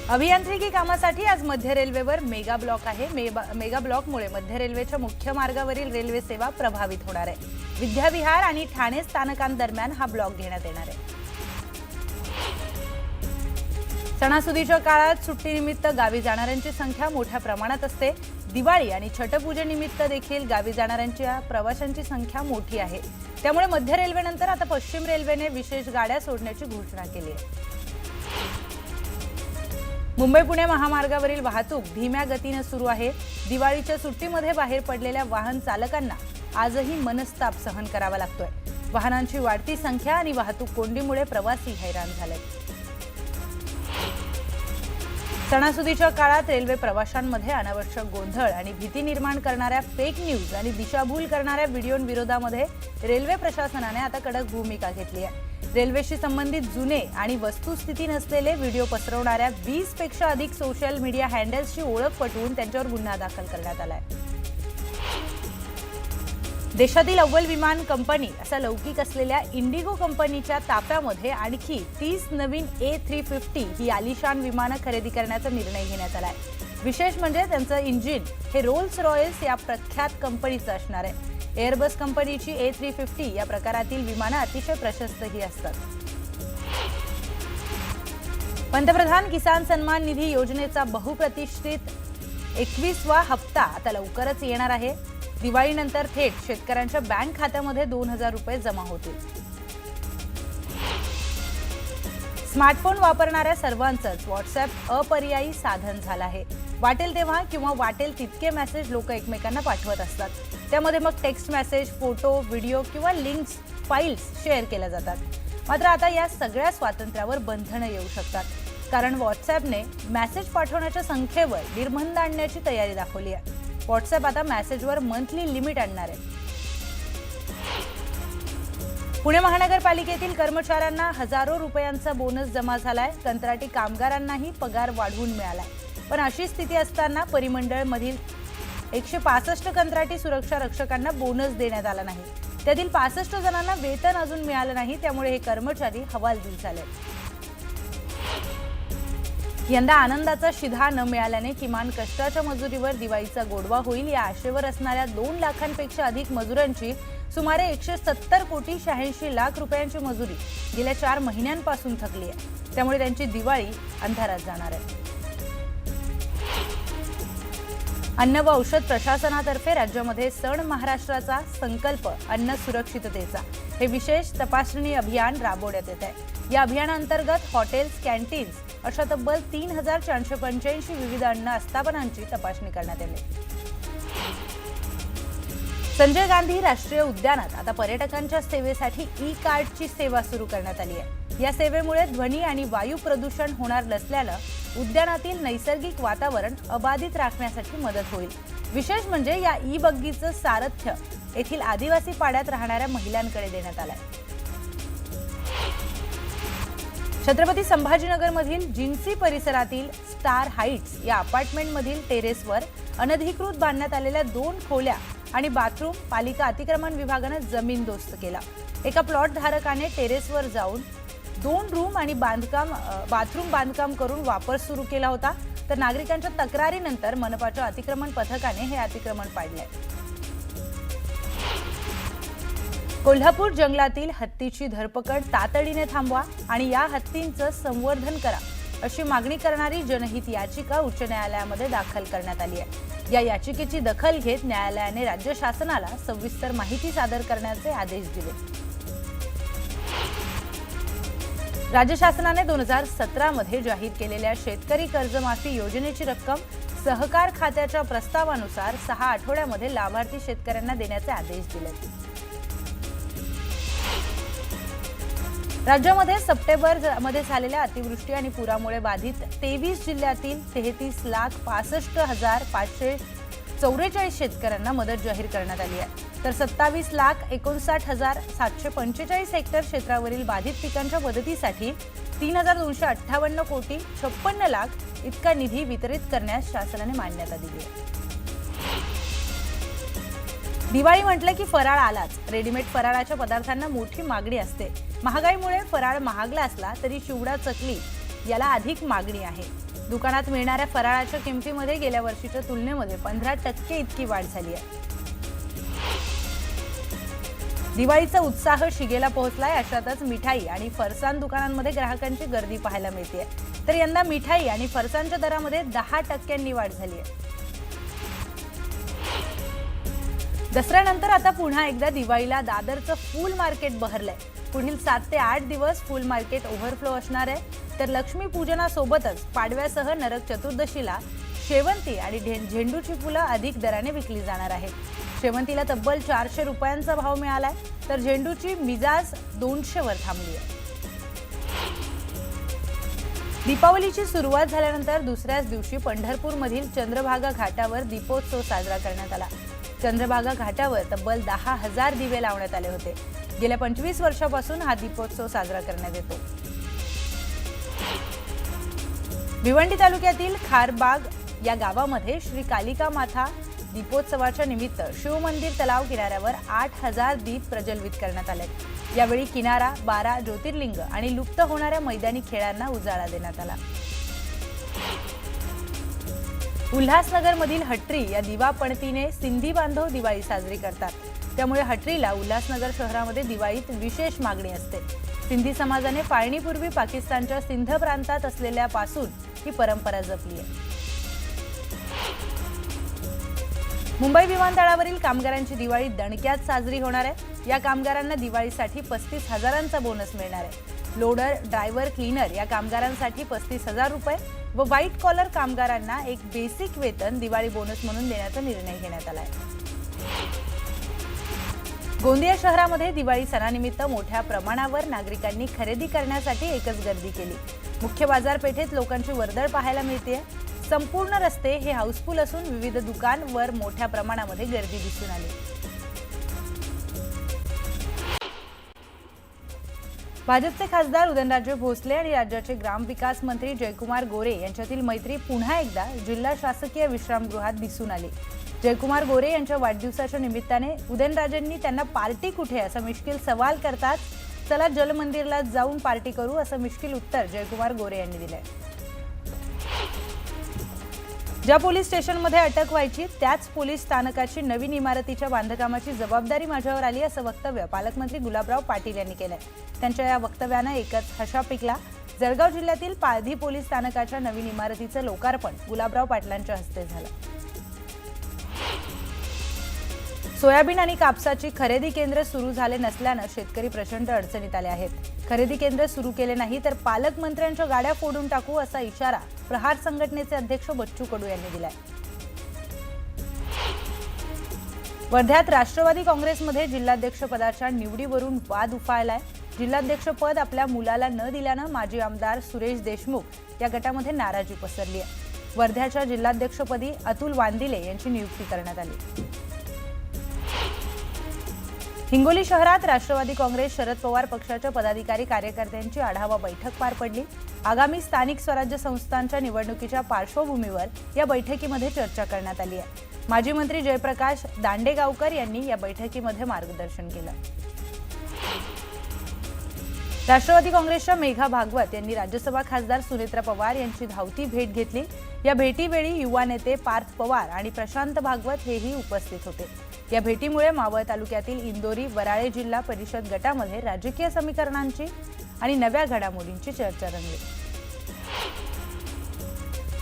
अभियांत्रिकी कामासाठी आज मध्य रेल्वेवर मेगा ब्लॉक आहे। मेगा ब्लॉकमुळे मध्य रेल्वेच्या मुख्य मार्गावरील रेल्वे सेवा प्रभावित होणार आहे। विद्याविहार आणि ठाणे स्थानकांदरम्यान हा ब्लॉक घेण्यात येणार आहे। सणासुदीच्या काळात सुट्टीनिमित्त गावी जाणाऱ्यांची संख्या मोठ्या प्रमाणात असते। दिवाळी आणि छठपूजेनिमित्त देखील गावी जाणाऱ्यांच्या प्रवाशांची संख्या मोठी आहे। त्यामुळे मध्य रेल्वेनंतर आता पश्चिम रेल्वेने विशेष गाड्या सोडण्याची घोषणा केली आहे। मुंबई पुणे महामार्गावरील वाहतूक धीम्या गतीने सुरू आहे। दिवाळीच्या सुट्टीमध्ये बाहेर पडलेल्या वाहन चालकांना आजही मनस्ताप सहन करावा लागतोय। वाहनांची वाढती संख्या आणि वाहतूक कोंडीमुळे प्रवासी हैराण झालेत। सणासुदीच्या काळात रेल्वे प्रवाशांमध्ये अनावश्यक गोंधळ आणि भीती निर्माण करणाऱ्या फेक न्यूज आणि दिशाभूल करणाऱ्या व्हिडिओंविरोधामध्ये रेल्वे प्रशासनाने आता कडक भूमिका घेतली आहे। रेल्वेशी संबंधित जुने आणि वस्तुस्थिती नसलेले व्हिडिओ पसरवणाऱ्या 20 पेक्षा अधिक सोशल मीडिया हँडल्सची ओळख पटवून त्यांच्यावर गुन्हा दाखल करण्यात आलाय। देशातील अव्वल विमान कंपनी असा लौकिक असलेल्या इंडिगो कंपनीच्या ताफ्यामध्ये आणखी 30 नवीन A350 ही आलिशान विमानं खरेदी करण्याचा निर्णय घेण्यात आलाय। विशेष म्हणजे त्यांचं इंजिन हे रोल्स रॉयल्स या प्रख्यात कंपनीचं असणार आहे। एअरबस कंपनीची A350 या प्रकारातील विमानं अतिशय प्रशस्तही असतात। पंतप्रधान किसान सन्मान निधी योजनेचा बहुप्रतिष्ठित 21वा हप्ता आता लवकरच येणार आहे। दिवाळीनंतर थेट शेतकऱ्यांच्या बँक खात्यामध्ये 2000 रुपये जमा होतील। स्मार्टफोन वापरणाऱ्या सर्वांचंच व्हॉट्सअप अपर्यायी साधन झालं आहे। वाटेल तेव्हा किंवा वाटेल तितके मेसेज लोक एकमेकांना पाठवत असतात। त्यामध्ये मग टेक्स्ट मेसेज, फोटो, व्हिडिओ किंवा लिंक्स, फाईल्स शेअर केल्या जातात। मात्र आता या सगळ्या स्वातंत्र्यावर बंधनं येऊ शकतात, कारण व्हॉट्सअपने मेसेज पाठवण्याच्या संख्येवर निर्बंध आणण्याची तयारी दाखवली आहे। व्हॉट्सअप आता मेसेजवर मंथली लिमिट आणणार आहे। पुणे महानगरपालिकेतील कर्मचाऱ्यांना हजारो रुपयांचा बोनस जमा झालाय। कंत्राटी कामगारांनाही पगार वाढवून मिळालाय। पण अशी स्थिती असताना परिमंडळ मधील 165 कंत्राटी सुरक्षा रक्षकांना बोनस देण्यात आला नाही। त्यातील 65 जणांना वेतन अजून मिळालं नाही। त्यामुळे हे कर्मचारी हवालदिल झाले। यंदा आनंदाचा शिधा न मिळाल्याने किमान कष्टाच्या मजुरीवर दिवाळीचा गोडवा होईल या आशेवर असणाऱ्या 2 लाखांपेक्षा अधिक मजुरांची सुमारे 170 कोटी 86 लाख रुपयांची मजुरी गेल्या 4 महिन्यांपासून थकली आहे। त्यामुळे त्यांची दिवाळी अंधारात जाणार आहे। अन्न व औषध प्रशासनातर्फे राज्यामध्ये सण महाराष्ट्राचा संकल्प अन्न सुरक्षिततेचा हे विशेष तपासणी अभियान राबवण्यात येत आहे। या अभियानांतर्गत हॉटेल्स, कॅन्टीन्स अशा तब्बल 3485 विविध अन्न आस्थापनांची तपासणी करण्यात आली। संजय गांधी राष्ट्रीय उद्यानात आता पर्यटकांच्या सेवेसाठी ई कार्डची सेवा सुरू करण्यात आली आहे। या सेवेमुळे ध्वनी आणि वायू प्रदूषण होणार नसल्यानं उद्यानातील नैसर्गिक वातावरण अबाधित राखण्यासाठी मदत होईल। विशेष म्हणजे या ई बग्गीचं सारथ्य येथील आदिवासी पाड्यात राहणाऱ्या महिलांकडे देण्यात आलंय। छत्रपती संभाजीनगरमधील जिन्सी परिसरातील स्टार हाइट्स या अपार्टमेंटमधील टेरेसवर अनधिकृत बांधण्यात आलेल्या 2 खोल्या आणि बाथरूम पालिका अतिक्रमण विभागाने जमीनदोस्त केला। एका प्लॉट धारकाने टेरेसवर जाऊन 2 रूम आणि बाथरूम बांधकाम करून वापर सुरू केला होता। तर नागरिकांच्या तक्रारीनंतर मनपाच्या अतिक्रमण पथकाने हे अतिक्रमण पाडले। कोल्हापूर जंगलातील हत्तीची धरपकड तातडीने थांबवा आणि या हत्तींचं संवर्धन करा अशी मागणी करणारी जनहित याचिका उच्च न्यायालयामध्ये दाखल करण्यात आली आहे। या याचिकेची दखल घेत न्यायालयाने राज्य शासनाला सविस्तर माहिती सादर करण्याचे आदेश दिले। राज्य शासनाने 2017 मध्ये जाहीर केलेल्या शेतकरी कर्जमाफी योजनेची रक्कम सहकार खात्याच्या प्रस्तावानुसार 6 आठवड्यामध्ये लाभार्थी शेतकऱ्यांना देण्याचे आदेश दिले। राज्यामध्ये सप्टेंबर मध्ये झालेल्या अतिवृष्टी आणि पुरामुळे बाधित 23 जिल्ह्यातील 33,65,544 शेतकऱ्यांना मदत जाहीर करण्यात आली आहे। तर 27,59,745 हेक्टर क्षेत्रावरील बाधित पिकांच्या मदतीसाठी 3,258 कोटी 56 लाख इतका निधी वितरित करण्यास शासनाने मान्यता दिली आहे। दिवाळी म्हटलं की फराळ आलाच। रेडीमेड फराळाच्या पदार्थांना मोठी मागणी असते। महागाईमुळे फराळ महागला असला तरी चिवडा, चकली याला अधिक मागणी आहे। दुकानात मिळणाऱ्या फराळाच्या किमतीमध्ये गेल्या वर्षीच्या तुलनेमध्ये 15% इतकी वाढ झाली आहे. दिवाळीचा उत्साह शिगेला पोहोचलाय. अशातच मिठाई आणि फरसाण दुकानांमध्ये ग्राहकांची गर्दी पाहायला मिळते. तर यंदा मिठाई आणि फरसाणच्या दरामध्ये 10% वाढ झाली आहे. दसऱ्यानंतर आता पुन्हा एकदा दिवाळीला दादरचं फुल मार्केट बहरलंय. पुढील 7 ते 8 दिवस फुल मार्केट ओव्हरफ्लो असणार आहे. तर लक्ष्मी पूजनासोबतच पाडव्यासह नरक चतुर्दशीला शेवंती आणि झेंडूची फुलं अधिक दराने विकली जाणार आहेत. शेवंतीला तब्बल 400 रुपयांचा भाव मिळालाय, तर झेंडूची मिजाज 200 वर थांबली आहे. दीपावलीची सुरुवात झाल्यानंतर दुसऱ्याच दिवशी पंढरपूरमधील चंद्रभागा घाटावर दीपोत्सव साजरा करण्यात आला. चंद्रभागा घाटावर तब्बल 10,000 दिवे लावण्यात आले होते. गेल्या 25 वर्षापासून हा दीपोत्सव साजरा करण्यात येतो. भिवंडी तालुक्यातील खारबाग या गावामध्ये श्री कालिका माता दीपोत्सवाच्या निमित्त शिवमंदिर तलाव किनाऱ्यावर 8,000 दीप प्रज्वलित करण्यात आले. यावेळी किनारा, 12 ज्योतिर्लिंग आणि लुप्त होणाऱ्या मैदानी खेळांना उजाळा देण्यात आला. उल्हासनगरमधील हट्री या दिवा पणतीने सिंधी बांधव दिवाळी साजरी करतात. त्यामुळे हट्रीला उल्हासनगर शहरामध्ये दिवाळीत विशेष मागणी असते. सिंधी समाजाने फाळणीपूर्वी पाकिस्तानच्या सिंध प्रांतात असलेल्यापासून ही परंपरा जपली आहे. मुंबई विमानतळावरील कामगारांची दिवाळी दणक्यात साजरी होणार आहे. या कामगारांना दिवाळीसाठी 35,000चा बोनस मिळणार आहे. लोडर, ड्रायव्हर, क्लीनर या कामगारांसाठी 35,000 रुपये व व्हाईट कॉलर कामगारांना एक बेसिक वेतन दिवाळी बोनस म्हणून देण्याचा निर्णय घेण्यात आला आहे. गोंदिया शहरामध्ये दिवाळी सणानिमित्त मोठ्या प्रमाणावर नागरिकांनी खरेदी करण्यासाठी एकच गर्दी केली. मुख्य बाजारपेठेत लोकांची वर्दळ पाहायला मिळते. संपूर्ण रस्ते हे हाऊसफुल असून विविध दुकानांवर मोठ्या प्रमाणामध्ये गर्दी दिसून आली. भाजपचे खासदार उदयनराजे भोसले आणि राज्याचे ग्रामविकास मंत्री जयकुमार गोरे यांच्यातील मैत्री पुन्हा एकदा जिल्हा शासकीय विश्रामगृहात दिसून आली. जयकुमार गोरे यांच्या वाढदिवसाच्या निमित्ताने उदयनराजेंनी त्यांना पार्टी कुठे असा मिश्किल सवाल करतात. चला जलमंदिरला जाऊन पार्टी करू असं मिश्किल उत्तर जयकुमार गोरे यांनी दिलंय. ज्या पोलीस स्टेशनमध्ये अटक व्हायची त्याच पोलीस स्थानकाची नवीन इमारतीच्या बांधकामाची जबाबदारी माझ्यावर आली असं वक्तव्य पालकमंत्री गुलाबराव पाटील यांनी केलंय. त्यांच्या या वक्तव्यानं एकच हशा पिकला. जळगाव जिल्ह्यातील पाळधी पोलीस स्थानकाच्या नवीन इमारतीचं लोकार्पण गुलाबराव पाटलांच्या हस्ते झालं. सोयाबीन आणि कापसाची खरेदी केंद्र सुरू झाले नसल्यानं शेतकरी प्रचंड अडचणीत आले आहेत. खरेदी केंद्र सुरू केले नाही तर पालकमंत्र्यांच्या गाड्या फोडून टाकू असा इशारा प्रहार संघटनेचे अध्यक्ष बच्चू कडू यांनी दिलाय. वर्ध्यात राष्ट्रवादी काँग्रेसमध्ये जिल्हाध्यक्षपदाच्या निवडीवरून वाद उफाळलाय. जिल्हाध्यक्षपद आपल्या मुलाला न दिल्यानं माजी आमदार सुरेश देशमुख या गटामध्ये नाराजी पसरली आहे. वर्ध्याच्या जिल्हाध्यक्षपदी अतुल वांदिले यांची नियुक्ती करण्यात आली. हिंगोली शहरात राष्ट्रवादी काँग्रेस शरद पवार पक्षाच्या पदाधिकारी कार्यकर्त्यांची आढावा बैठक पार पडली. आगामी स्थानिक स्वराज्य संस्थांच्या निवडणुकीच्या पार्श्वभूमीवर या बैठकीमध्ये चर्चा करण्यात आली आहे. माजी मंत्री जयप्रकाश दांडेगावकर यांनी या बैठकीमध्ये मार्गदर्शन केलं. राष्ट्रवादी काँग्रेसच्या मेघा भागवत यांनी राज्यसभा खासदार सुनेत्रा पवार यांची धावती भेट घेतली. या भेटीवेळी युवा नेते पार्थ पवार आणि प्रशांत भागवत हेही उपस्थित होते. या भेटीमुळे मावळ तालुक्यातील इंदोरी वराळे जिल्हा परिषद गटामध्ये राजकीय समीकरणांची आणि नव्या घडामोडींची चर्चा रंगली.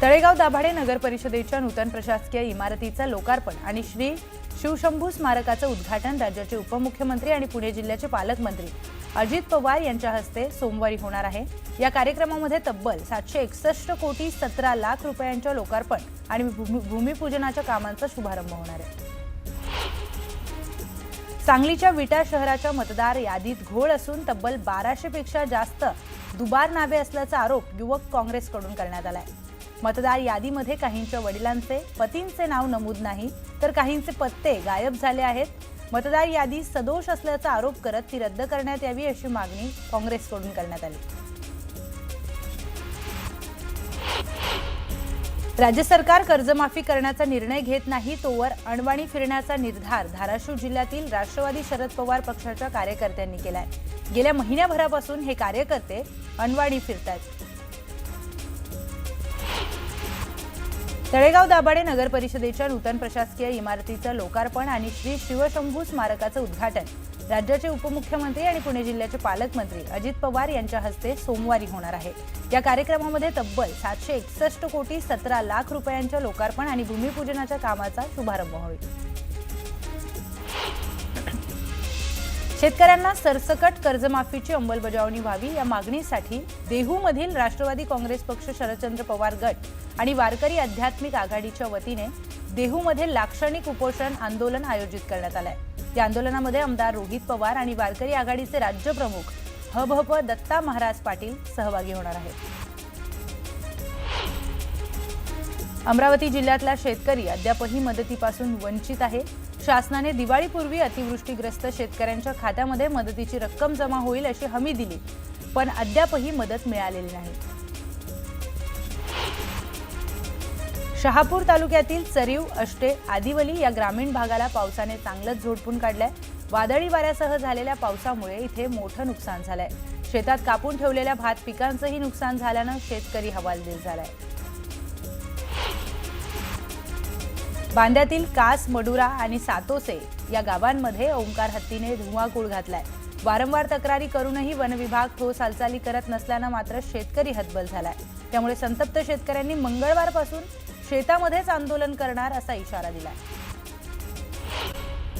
तळेगाव दाभाडे नगर परिषदेच्या नूतन प्रशासकीय इमारतीचं लोकार्पण आणि श्री शिवशंभू स्मारकाचं उद्घाटन राज्याचे उपमुख्यमंत्री आणि पुणे जिल्ह्याचे पालकमंत्री अजित पवार यांच्या हस्ते सोमवारी होणार आहे. या कार्यक्रमामध्ये तब्बल 761 कोटी 17 लाख रुपयांच्या लोकार्पण आणि भूमिपूजनाच्या कामांचा शुभारंभ होणार आहे. सांगलीच्या विटा शहराच्या मतदार यादीत घोळ असून तब्बल 1200 पेक्षा जास्त दुबार नावे असल्याचा आरोप युवक काँग्रेसकडून करण्यात आलाय. मतदार यादीमध्ये काहींच्या वडिलांचे, पतींचे नाव नमूद नाही तर काहींचे पत्ते गायब झाले आहेत. मतदार यादी सदोष असल्याचा आरोप करत ती रद्द करण्यात यावी अशी मागणी काँग्रेसकडून करण्यात आली. राज्य सरकार कर्जमाफी करण्याचा निर्णय घेत नाही तोवर अणवाणी फिरण्याचा निर्धार धाराशिव जिल्ह्यातील राष्ट्रवादी शरद पवार पक्षाच्या कार्यकर्त्यांनी केलाय. गेल्या महिन्याभरापासून हे कार्यकर्ते अणवाणी फिरतात. तळेगाव दाभाडे नगर परिषदेच्या नूतन प्रशासकीय इमारतीचं लोकार्पण आणि श्री शिवशंभू स्मारकाचं उद्घाटन राज्याचे उपमुख्यमंत्री आणि पुणे जिल्ह्याचे पालकमंत्री अजित पवार यांच्या हस्ते सोमवारी होणार आहे। या कार्यक्रमामध्ये तब्बल 761 कोटी 17 लाख रुपयांच्या लोकार्पण आणि भूमिपूजनाच्या कामाचा शुभारंभ होईल। शेतकऱ्यांना सरसकट कर्जमाफीची अंमलबजावणी व्हावी या मागणीसाठी देहूमधील राष्ट्रवादी काँग्रेस पक्ष, शरदचंद्र पवार गट आणि वारकरी आध्यात्मिक आघाडीच्या वतीने देहूमध्ये लाक्षणिक उपोषण आंदोलन आयोजित करण्यात आले आहे। या आंदोलनामध्ये आमदार रोहित पवार आणि वारकरी आघाडीचे राज्य प्रमुख हभप दत्ता महाराज पाटील सहभागी होणार आहेत। अमरावती जिल्ह्यातला शेतकरी अद्यापही मदतीपासून वंचित आहे। शासनाने दिवाळीपूर्वी अतिवृष्टीग्रस्त शेतकऱ्यांच्या खात्यामध्ये मदतीची रक्कम जमा होईल अशी हमी दिली, पण अद्यापही मदत मिळालेली नाही। शहापूर तालुक्यातील चरीव, अष्टे, आदिवली या ग्रामीण भागाला पावसाने चांगलंच झोडपून काढलंय। वादळी वाऱ्यासह झालेल्या पावसामुळे इथे मोठं नुकसान झालंय। शेतात कापून ठेवलेल्या भात पिकांचंही नुकसान झाल्यानं शेतकरी हवालदिल झालाय। बांद्यातील कास, मडुरा आणि सातोसे या गावांमध्ये ओंकार हत्तीने धुमाकूळ घातलाय। वारंवार तक्रारी करूनही वन विभाग ठोस हालचाली करत नसल्यानं मात्र शेतकरी हतबल झालाय। त्यामुळे संतप्त शेतकऱ्यांनी मंगळवारपासून शेतामध्येच आंदोलन करणार असा इशारा दिलाय।